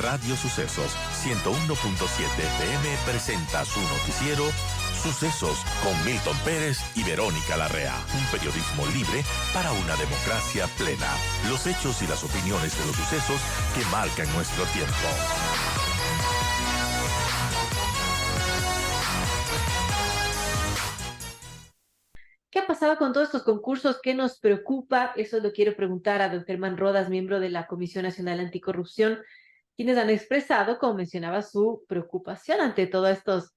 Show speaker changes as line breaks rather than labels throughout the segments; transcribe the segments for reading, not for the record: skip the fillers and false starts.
Radio Sucesos 101.7 FM presenta su noticiero Sucesos con Milton Pérez y Verónica Larrea. Un periodismo libre para una democracia plena. Los hechos y las opiniones de los sucesos que marcan nuestro tiempo.
¿Qué ha pasado con todos estos concursos? ¿Qué nos preocupa? Eso lo quiero preguntar a don Germán Rodas, miembro de la Comisión Nacional Anticorrupción, quienes han expresado, como mencionaba, su preocupación ante todos estos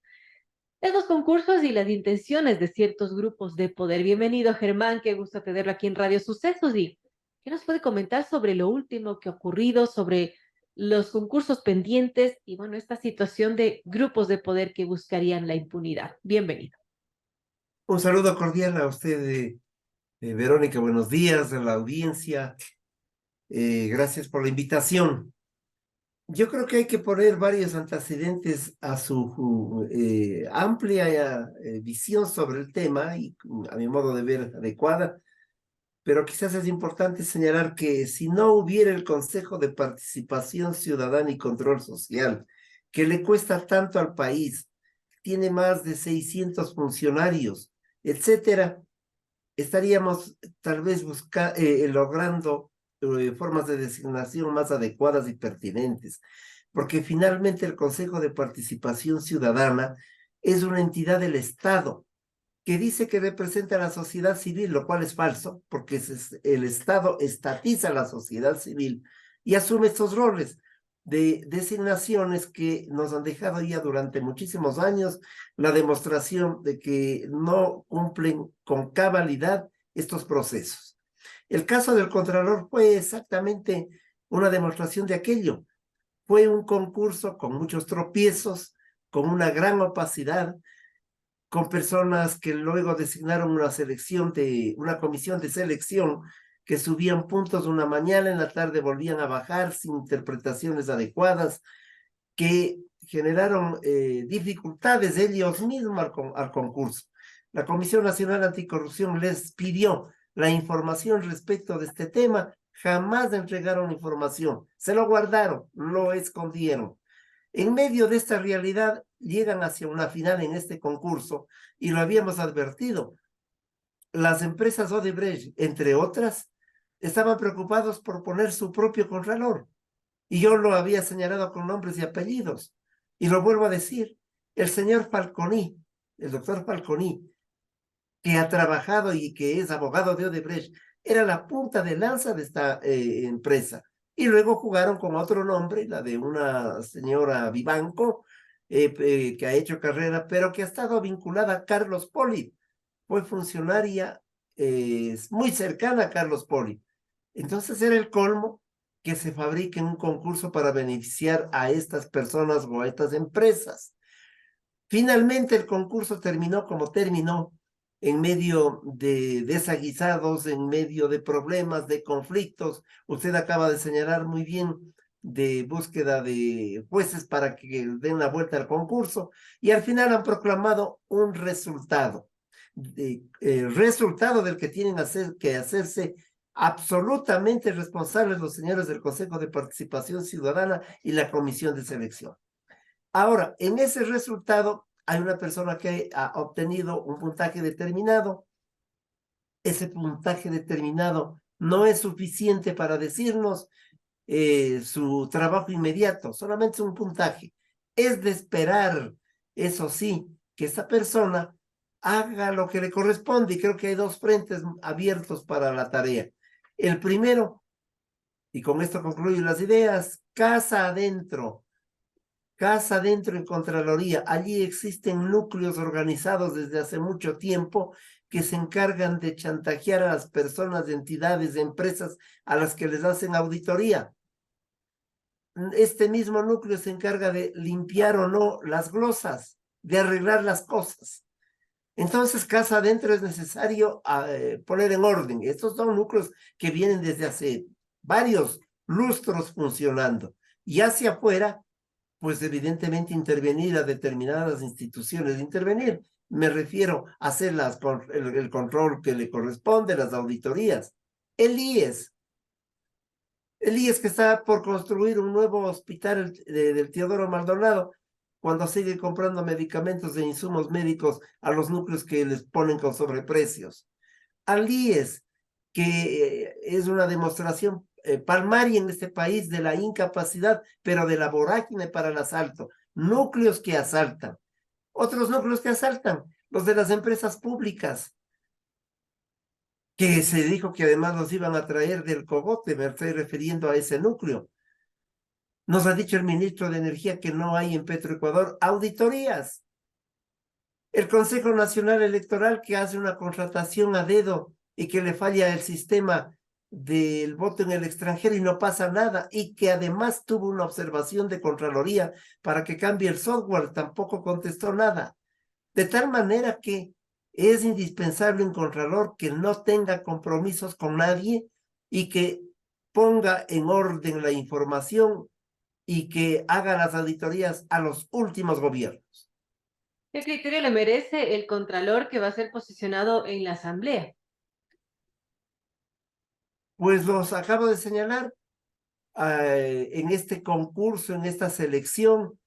concursos y las intenciones de ciertos grupos de poder. Bienvenido, Germán, qué gusto tenerlo aquí en Radio Sucesos. ¿Y qué nos puede comentar sobre lo último que ha ocurrido, sobre los concursos pendientes y, bueno, esta situación de grupos de poder que buscarían la impunidad? Bienvenido.
Un saludo cordial a usted, Verónica, buenos días, a la audiencia. Gracias por la invitación. Yo creo que hay que poner varios antecedentes a su amplia visión sobre el tema y, a mi modo de ver, adecuada, pero quizás es importante señalar que si no hubiera el Consejo de Participación Ciudadana y Control Social, que le cuesta tanto al país, tiene más de 600 funcionarios, etcétera, estaríamos tal vez logrando formas de designación más adecuadas y pertinentes, porque finalmente el Consejo de Participación Ciudadana es una entidad del Estado que dice que representa a la sociedad civil, lo cual es falso, porque el Estado estatiza a la sociedad civil y asume estos roles de designaciones que nos han dejado ya durante muchísimos años la demostración de que no cumplen con cabalidad estos procesos. El caso del Contralor fue exactamente una demostración de aquello. Fue un concurso con muchos tropiezos, con una gran opacidad, con personas que luego designaron una comisión de selección que subían puntos una mañana, en la tarde volvían a bajar sin interpretaciones adecuadas, que generaron dificultades ellos mismos al concurso. La Comisión Nacional Anticorrupción les pidió la información respecto de este tema, jamás entregaron información, se lo guardaron, lo escondieron. En medio de esta realidad, llegan hacia una final en este concurso, y lo habíamos advertido. Las empresas Odebrecht, entre otras, estaban preocupados por poner su propio contralor. Y yo lo había señalado con nombres y apellidos. Y lo vuelvo a decir, el señor Falconi, el doctor Falconi, que ha trabajado y que es abogado de Odebrecht, era la punta de lanza de esta empresa. Y luego jugaron con otro nombre, la de una señora Vivanco, que ha hecho carrera, pero que ha estado vinculada a Carlos Poli. Fue funcionaria muy cercana a Carlos Poli. Entonces era el colmo que se fabrique un concurso para beneficiar a estas personas o a estas empresas. Finalmente el concurso terminó como terminó, en medio de desaguisados, en medio de problemas, de conflictos. Usted acaba de señalar muy bien, de búsqueda de jueces para que den la vuelta al concurso, y al final han proclamado un resultado, resultado del que tienen que hacerse absolutamente responsables los señores del Consejo de Participación Ciudadana y la Comisión de Selección. Ahora, en ese resultado hay una persona que ha obtenido un puntaje determinado. Ese puntaje determinado no es suficiente para decirnos su trabajo inmediato, solamente es un puntaje. Es de esperar, eso sí, que esta persona haga lo que le corresponde, y creo que hay dos frentes abiertos para la tarea. El primero, y con esto concluyo las ideas, casa adentro en Contraloría. Allí existen núcleos organizados desde hace mucho tiempo que se encargan de chantajear a las personas, de entidades, de empresas a las que les hacen auditoría. Este mismo núcleo se encarga de limpiar o no las glosas, de arreglar las cosas. Entonces, casa adentro es necesario poner en orden. Estos son núcleos que vienen desde hace varios lustros funcionando. Y hacia afuera, pues evidentemente intervenir a determinadas instituciones. Intervenir, me refiero a hacer el control que le corresponde, las auditorías. El IES, El IES que está por construir un nuevo hospital del Teodoro Maldonado, cuando sigue comprando medicamentos e insumos médicos a los núcleos que les ponen con sobreprecios. Al IES, que es una demostración palmaria en este país de la incapacidad, pero de la vorágine para el asalto. Núcleos que asaltan. Otros núcleos que asaltan, los de las empresas públicas, que se dijo que además los iban a traer del cogote, me estoy refiriendo a ese núcleo. Nos ha dicho el ministro de Energía que no hay en Petroecuador auditorías. El Consejo Nacional Electoral que hace una contratación a dedo y que le falla el sistema del voto en el extranjero y no pasa nada, y que además tuvo una observación de Contraloría para que cambie el software, tampoco contestó nada. De tal manera que es indispensable un Contralor que no tenga compromisos con nadie y que ponga en orden la información y que haga las auditorías a los últimos gobiernos.
¿Qué criterio le merece el contralor que va a ser posicionado en la Asamblea?
Pues los acabo de señalar en este concurso, en esta selección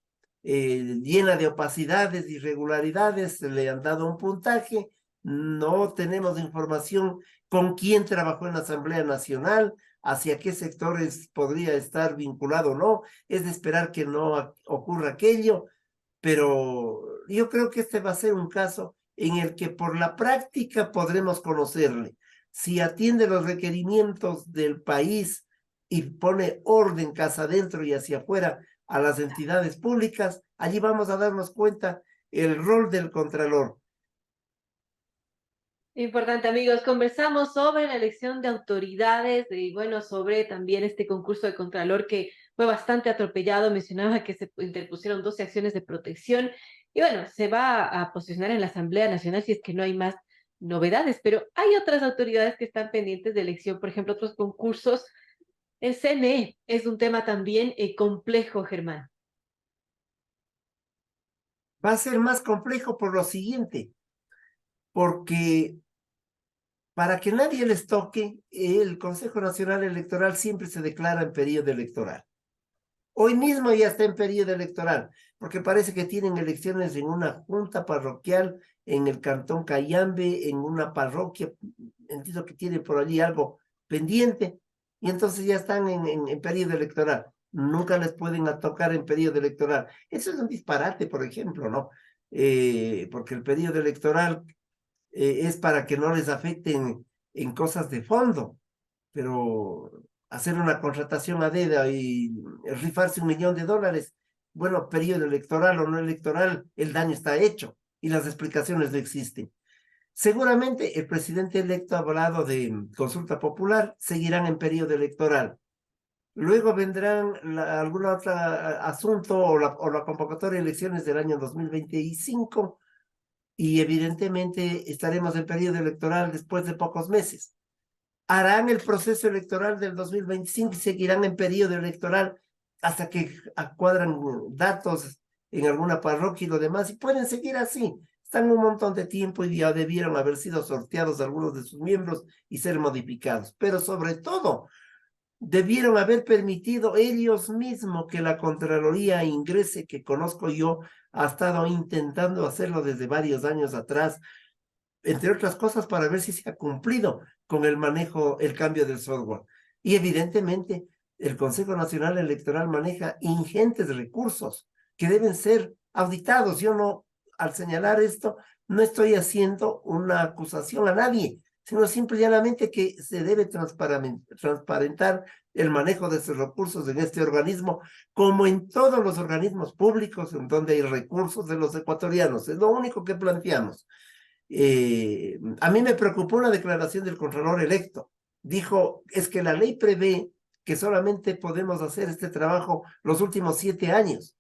llena de opacidades, irregularidades, le han dado un puntaje. No tenemos información con quién trabajó en la Asamblea Nacional, hacia qué sectores podría estar vinculado o no. Es de esperar que no ocurra aquello, pero yo creo que este va a ser un caso en el que por la práctica podremos conocerle. Si atiende los requerimientos del país y pone orden casa adentro y hacia afuera a las entidades públicas, allí vamos a darnos cuenta el rol del Contralor.
Importante, amigos. Conversamos sobre la elección de autoridades y, bueno, sobre también este concurso de Contralor que fue bastante atropellado. Mencionaba que se interpusieron 12 acciones de protección y, bueno, se va a posicionar en la Asamblea Nacional si es que no hay más novedades, pero hay otras autoridades que están pendientes de elección, por ejemplo, otros concursos. El CNE es un tema también complejo, Germán.
Va a ser más complejo por lo siguiente, porque para que nadie les toque, el Consejo Nacional Electoral siempre se declara en periodo electoral. Hoy mismo ya está en periodo electoral, porque parece que tienen elecciones en una junta parroquial en el cantón Cayambe, en una parroquia, entiendo que tiene por allí algo pendiente, y entonces ya están en periodo electoral. Nunca les pueden tocar en periodo electoral. Eso es un disparate, por ejemplo, ¿no? Porque el periodo electoral es para que no les afecten en cosas de fondo, pero hacer una contratación a dedo y rifarse $1.000.000, bueno, periodo electoral o no electoral, el daño está hecho y las explicaciones no existen. Seguramente el presidente electo ha hablado de consulta popular, seguirán en periodo electoral. Luego vendrán algún otro asunto o la convocatoria de elecciones del año 2025 y evidentemente estaremos en periodo electoral después de pocos meses. Harán el proceso electoral del 2025 y seguirán en periodo electoral hasta que cuadran datos en alguna parroquia y lo demás, y pueden seguir así. Están un montón de tiempo y ya debieron haber sido sorteados algunos de sus miembros y ser modificados. Pero sobre todo, debieron haber permitido ellos mismos que la Contraloría ingrese, que conozco yo, ha estado intentando hacerlo desde varios años atrás, entre otras cosas para ver si se ha cumplido con el manejo, el cambio del software. Y evidentemente el Consejo Nacional Electoral maneja ingentes recursos que deben ser auditados. Yo no, al señalar esto, no estoy haciendo una acusación a nadie, sino simple y llanamente que se debe transparentar el manejo de esos recursos en este organismo, como en todos los organismos públicos en donde hay recursos de los ecuatorianos. Es lo único que planteamos. A mí me preocupó una declaración del Contralor electo. Dijo, es que la ley prevé que solamente podemos hacer este trabajo los últimos 7 años.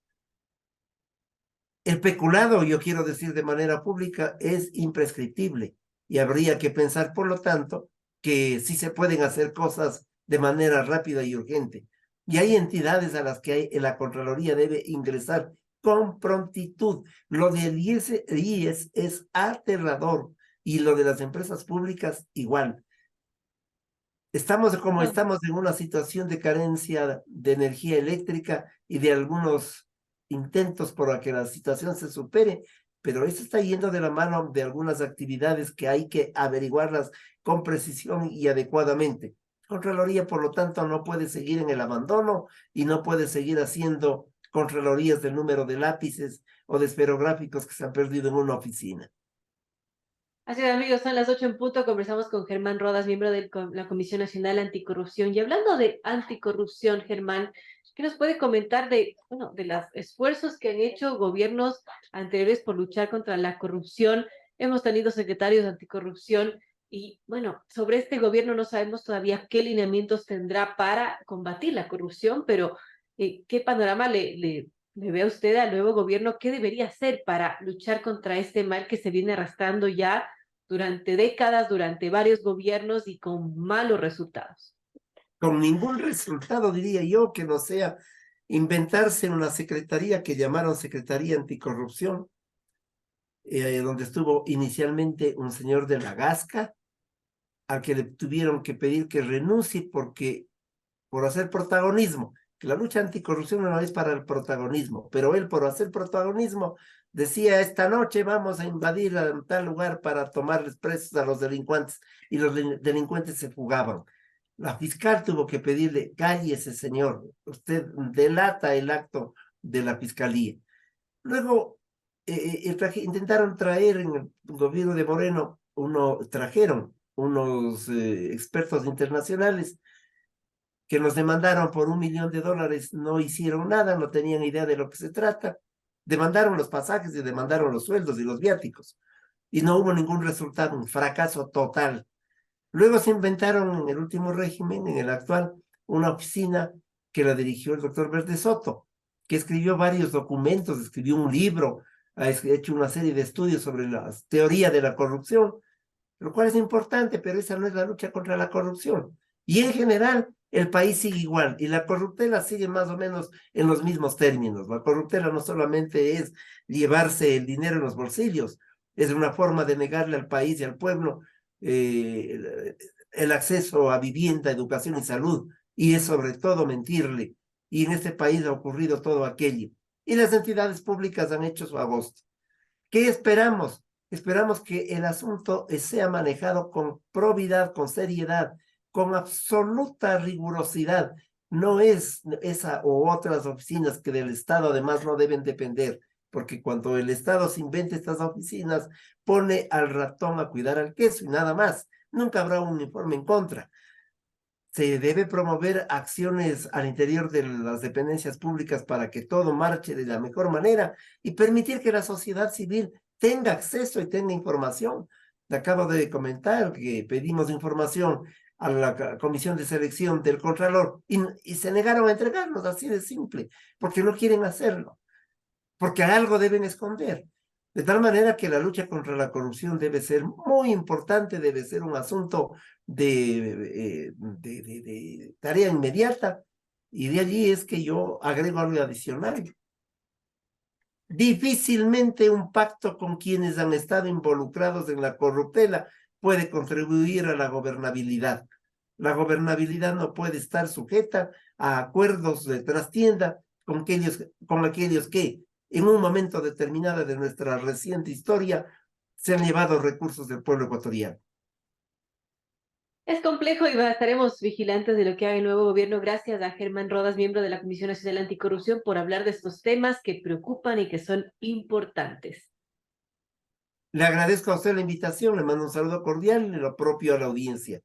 El peculado, yo quiero decir de manera pública, es imprescriptible y habría que pensar, por lo tanto, que sí se pueden hacer cosas de manera rápida y urgente. Y hay entidades a las que la Contraloría debe ingresar con prontitud. Lo del IES es aterrador y lo de las empresas públicas igual. Estamos como
No.
estamos en una situación de carencia de energía eléctrica y de algunos intentos por que la situación se supere, pero esto está yendo de la mano de algunas actividades que hay que averiguarlas con precisión y adecuadamente. Contraloría, por lo tanto, no puede seguir en el abandono y no puede seguir haciendo contralorías del número de lápices o de esferográficos que se han perdido en una oficina.
Así es, amigos, son las 8 en punto. Conversamos con Germán Rodas, miembro de la Comisión Nacional Anticorrupción. Y hablando de anticorrupción, Germán, ¿qué nos puede comentar de, bueno, de los esfuerzos que han hecho gobiernos anteriores por luchar contra la corrupción? Hemos tenido secretarios de anticorrupción y, bueno, sobre este gobierno no sabemos todavía qué lineamientos tendrá para combatir la corrupción, pero ¿qué panorama le ve a usted al nuevo gobierno? ¿Qué debería hacer para luchar contra este mal que se viene arrastrando ya durante décadas, durante varios gobiernos y con malos resultados?
Con ningún resultado, diría yo, que no sea inventarse una secretaría que llamaron Secretaría Anticorrupción, donde estuvo inicialmente un señor de la Gasca, al que le tuvieron que pedir que renuncie porque por hacer protagonismo, que la lucha anticorrupción no es para el protagonismo, pero él por hacer protagonismo decía, esta noche vamos a invadir a tal lugar para tomarles presos a los delincuentes, y los delincuentes se fugaban. La fiscal tuvo que pedirle, cállese señor, usted delata el acto de la fiscalía. Luego intentaron traer en el gobierno de Moreno, trajeron unos expertos internacionales que nos demandaron por $1.000.000, no hicieron nada, no tenían idea de lo que se trata, demandaron los pasajes y demandaron los sueldos y los viáticos, y no hubo ningún resultado, un fracaso total. Luego se inventaron en el último régimen, en el actual, una oficina que la dirigió el doctor Verde Soto, que escribió varios documentos, escribió un libro, ha hecho una serie de estudios sobre la teoría de la corrupción, lo cual es importante, pero esa no es la lucha contra la corrupción. Y en general, el país sigue igual, y la corruptela sigue más o menos en los mismos términos. La corruptela no solamente es llevarse el dinero en los bolsillos, es una forma de negarle al país y al pueblo el acceso a vivienda, educación y salud, y es sobre todo mentirle. Y en este país ha ocurrido todo aquello. Y las entidades públicas han hecho su agosto. ¿Qué esperamos? Esperamos que el asunto sea manejado con probidad, con seriedad, con absoluta rigurosidad. No es esa o otras oficinas que del Estado además no deben depender, porque cuando el Estado se inventa estas oficinas, pone al ratón a cuidar al queso y nada más. Nunca habrá un informe en contra. Se debe promover acciones al interior de las dependencias públicas para que todo marche de la mejor manera y permitir que la sociedad civil tenga acceso y tenga información. Le acabo de comentar que pedimos información a la comisión de selección del Contralor y se negaron a entregarnos, así de simple, porque no quieren hacerlo, porque algo deben esconder. De tal manera que la lucha contra la corrupción debe ser muy importante, debe ser un asunto de tarea inmediata, y de allí es que yo agrego algo adicional. Difícilmente un pacto con quienes han estado involucrados en la corruptela puede contribuir a la gobernabilidad. La gobernabilidad no puede estar sujeta a acuerdos de trastienda con aquellos que en un momento determinado de nuestra reciente historia se han llevado recursos del pueblo ecuatoriano.
Es complejo y estaremos vigilantes de lo que haga el nuevo gobierno. Gracias a Germán Rodas, miembro de la Comisión Nacional Anticorrupción, por hablar de estos temas que preocupan y que son importantes.
Le agradezco a usted la invitación, le mando un saludo cordial y lo propio a la audiencia.